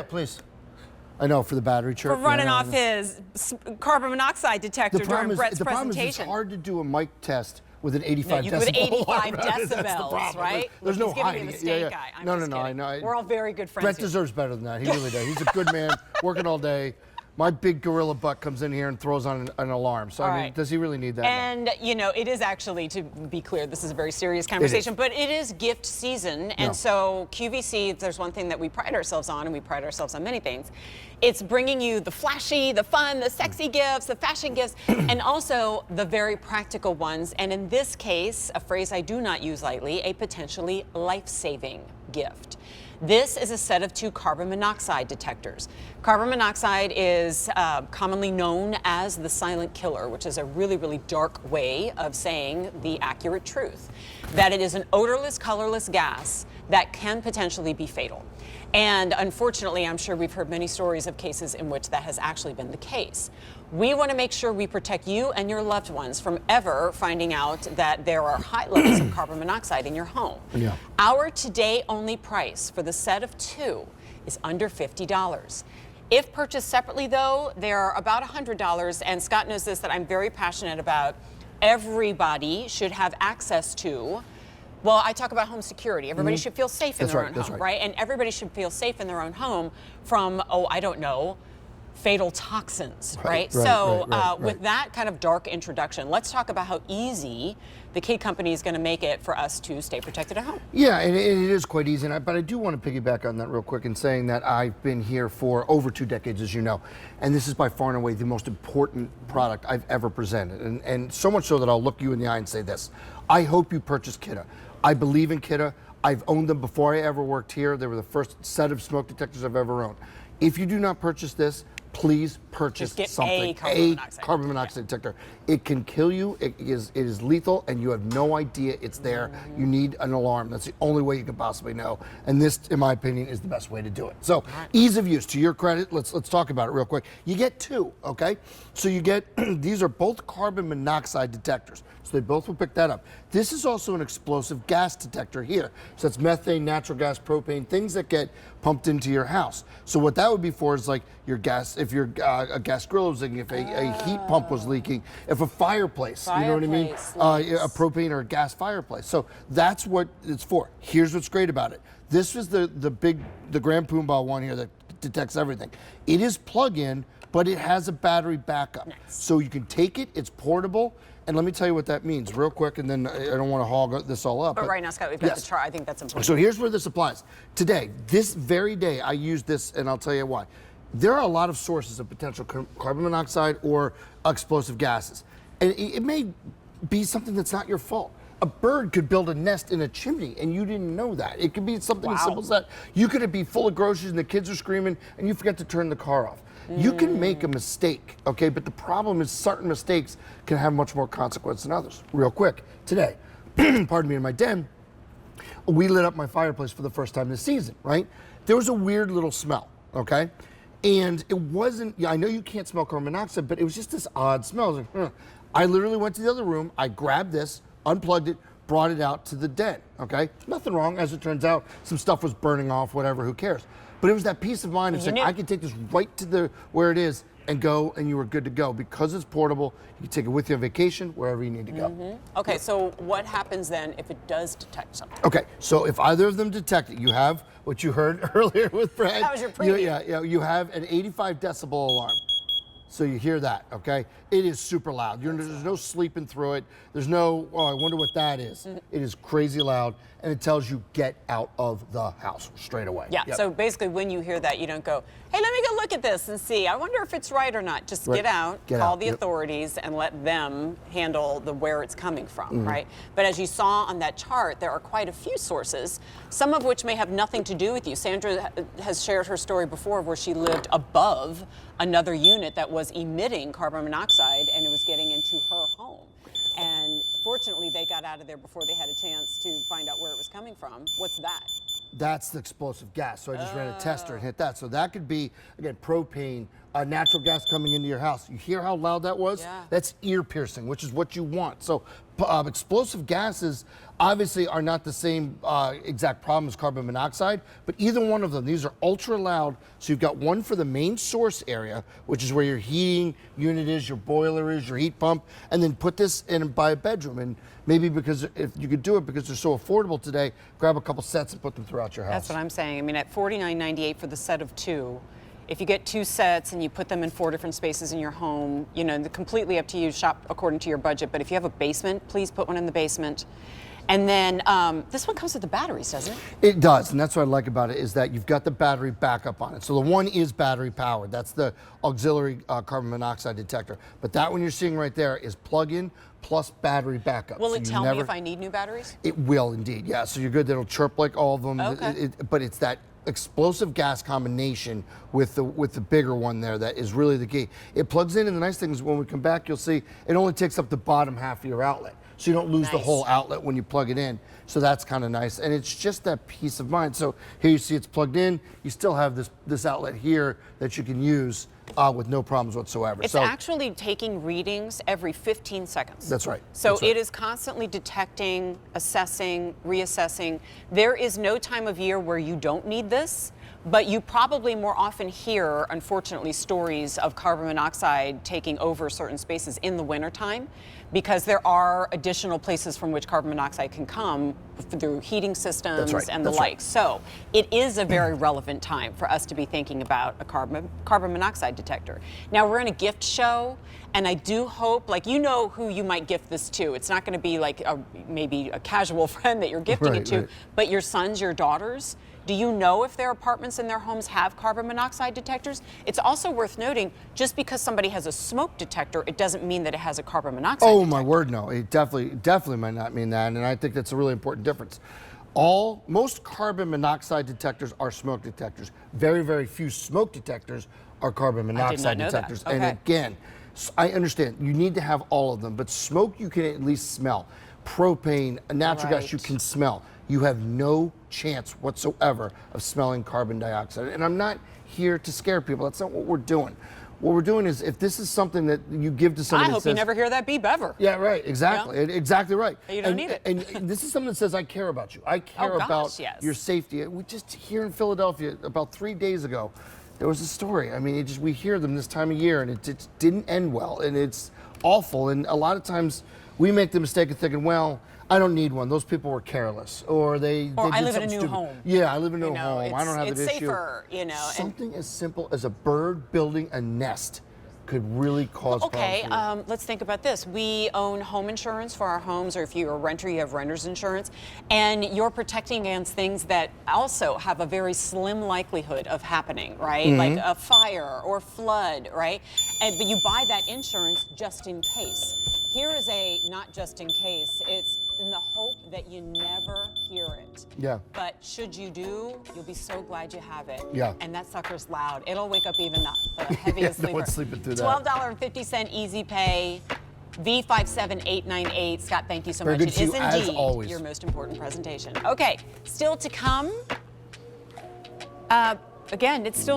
please. I know, for the battery chirp. For running off his carbon monoxide detector during Brett's the problem presentation. is it's hard to do a mic test with an 85 you decibel with 85 alarm. decibels, That's the problem. right? There's Look, no he's hiding giving me it. the stink eye. I'm just kidding. I know. We're all very good friends. Brett here. deserves better than that. He really does. He's a good man, working all day. My big gorilla butt comes in here and throws on an alarm. So, I mean, does he really need that? And, you know, it is actually, to be clear, this is a very serious conversation, but it is gift season. And so QVC, if there's one thing that we pride ourselves on, and we pride ourselves on many things, it's bringing you the flashy, the fun, the sexy gifts, the fashion gifts, and also the very practical ones. And in this case, a phrase I do not use lightly, a potentially life-saving gift. This is a set of 2 carbon monoxide detectors. Carbon monoxide is commonly known as the silent killer, which is a really, really dark way of saying the accurate truth, that it is an odorless, colorless gas that can potentially be fatal. And unfortunately, I'm sure we've heard many stories of cases in which that has actually been the case. We want to make sure we protect you and your loved ones from ever finding out that there are high levels of carbon monoxide in your home. Yeah. Our today only price for the set of 2 is under $50. If purchased separately, though, they're about $100. And Scott knows this, that I'm very passionate about. Everybody should have access to. Well, I talk about home security. Everybody should feel safe in their own home, right? And everybody should feel safe in their own home from, oh, I don't know, fatal toxins, right? With that kind of dark introduction, let's talk about how easy the Kidde company is going to make it for us to stay protected at home. Yeah, and it is quite easy, but I do want to piggyback on that real quick in saying that I've been here for over 2 decades, as you know, and this is by far and away the most important product I've ever presented, and so much so that I'll look you in the eye and say this: I hope you purchase Kidde. I believe in Kidde. I've owned them before I ever worked here. They were the first set of smoke detectors I've ever owned. If you do not purchase this, please purchase something. A carbon monoxide detector. It can kill you. It is lethal, and you have no idea it's there. You need an alarm. That's the only way you can possibly know. And this, in my opinion, is the best way to do it. So, ease of use. To your credit, let's talk about it real quick. You get 2, okay? So you get these are both carbon monoxide detectors. So they both will pick that up. This is also an explosive gas detector here. So that's methane, natural gas, propane, things that get pumped into your house. So what that would be for is like your gas, if your a gas grill was leaking, if a heat pump was leaking, if a fireplace, you know what I mean? A propane or a gas fireplace. So that's what it's for. Here's what's great about it. This is the Grand Pumbaa one here that detects everything. It is plug-in, but it has a battery backup. So you can take it, it's portable. And let me tell you what that means real quick, and then I don't want to hog this all up. But right now, Scott, we've got the chart. I think that's important. So here's where this applies. Today, this very day, I used this, and I'll tell you why. There are a lot of sources of potential carbon monoxide or explosive gases. And it may be something that's not your fault. A bird could build a nest in a chimney, and you didn't know that. It could be something as simple as that. You could be full of groceries, and the kids are screaming, and you forget to turn the car off. You can make a mistake, okay? But the problem is certain mistakes can have much more consequence than others. Real quick, today, pardon me, in my den, we lit up my fireplace for the first time this season, right? There was a weird little smell, okay? And it wasn't, I know you can't smell carbon monoxide, but it was just this odd smell. I was like, I literally went to the other room, I grabbed this, unplugged it, brought it out to the den, okay? Nothing wrong, as it turns out, some stuff was burning off, whatever, who cares? But it was that peace of mind of saying, I can take this right to where it is and go, and you were good to go. Because it's portable, you can take it with you on vacation, wherever you need to go. Okay, so what happens then if it does detect something? Okay, so if either of them detect it, you have what you heard earlier with Brad. That was your preview. You have an 85 decibel alarm. So you hear that, okay? It is super loud. There's no sleeping through it. There's no, oh, I wonder what that is. It is crazy loud, and it tells you get out of the house straight away. Yeah, so basically when you hear that, you don't go, hey, let me go look at this and see. I wonder if it's right or not. Just get out, call the authorities, and let them handle where it's coming from, right? But as you saw on that chart, there are quite a few sources, some of which may have nothing to do with you. Sandra has shared her story before where she lived above another unit that was emitting carbon monoxide, and it was getting into her home. And fortunately, they got out of there before they had a chance to find out where it was coming from. What's that? That's the explosive gas. So I just ran a tester and hit that. So that could be, again, propane natural gas coming into your house. You hear how loud that was? Yeah. That's ear piercing, which is what you want. So explosive gases obviously are not the same exact problem as carbon monoxide, but either one of them, these are ultra loud. So you've got one for the main source area, which is where your heating unit is, your boiler is, your heat pump, and then put this in by a bedroom. And maybe because if you could do it because they're so affordable today, grab a couple sets and put them throughout your house. That's what I'm saying. I mean, at $49.98 for the set of 2, if you get 2 sets and you put them in 4 different spaces in your home, you know, completely up to you, shop according to your budget. But if you have a basement, please put one in the basement. And then this one comes with the batteries, doesn't it? It does, and that's what I like about it is that you've got the battery backup on it. So the one is battery powered. That's the auxiliary carbon monoxide detector. But that one you're seeing right there is plug-in plus battery backup. Will so it tell me if I need new batteries? It will indeed, yeah. So you're good. That'll chirp like all of them. Okay. But it's that explosive gas combination with the bigger one there that is really the key. It plugs in, and the nice thing is when we come back, you'll see it only takes up the bottom half of your outlet. So you don't lose the whole outlet when you plug it in. So that's kind of nice. And it's just that peace of mind. So here you see it's plugged in. You still have this outlet here that you can use with no problems whatsoever. It's actually taking readings every 15 seconds. That's right. So that's right. It is constantly detecting, assessing, reassessing. There is no time of year where you don't need this, but you probably more often hear, unfortunately, stories of carbon monoxide taking over certain spaces in the wintertime because there are additional places from which carbon monoxide can come through heating systems and the like. So it is a very relevant time for us to be thinking about a carbon monoxide detector. Now we're in a gift show, and I do hope, like, you know who you might gift this to. It's not going to be like maybe a casual friend that you're gifting it to, but your sons, your daughters. Do you know if their apartments in their homes have carbon monoxide detectors? It's also worth noting, just because somebody has a smoke detector, it doesn't mean that it has a carbon monoxide detector. My word, no. It definitely might not mean that, and I think that's a really important difference. Most carbon monoxide detectors are smoke detectors. Very, very few smoke detectors are carbon monoxide detectors. Okay. And again, I understand you need to have all of them, but smoke you can at least smell. Propane, natural gas you can smell. You have no chance whatsoever of smelling carbon dioxide. And I'm not here to scare people. That's not what we're doing. What we're doing is, if this is something that you give to somebody, I hope you never hear that beep ever. Yeah, right. Exactly. You know? Exactly right. You don't need it. And this is something that says, I care about you. I care about your safety. We just here in Philadelphia about 3 days ago, there was a story. I mean, we hear them this time of year, and it didn't end well, and it's awful. And a lot of times we make the mistake of thinking, well, I don't need one. Those people were careless, or they I did live in a something new stupid. home. Yeah, I live in a new home. I don't have an issue. It's safer, you know. Something as simple as a bird building a nest could really cause problems. Okay, let's think about this. We own home insurance for our homes, or if you're a renter, you have renter's insurance, and you're protecting against things that also have a very slim likelihood of happening, right? Like a fire or flood, right? But you buy that insurance just in case. Here is a not just in case. It's in the hope that you never hear it. Yeah. But should you do, you'll be so glad you have it. Yeah. And that sucker's loud. It'll wake up even the heaviest sleeper. No one's sleeping through that. $12.50 easy pay. V57898. Scott, thank you so much. Good It to is you, as indeed always. your most important presentation. Okay, still to come. Again, it's still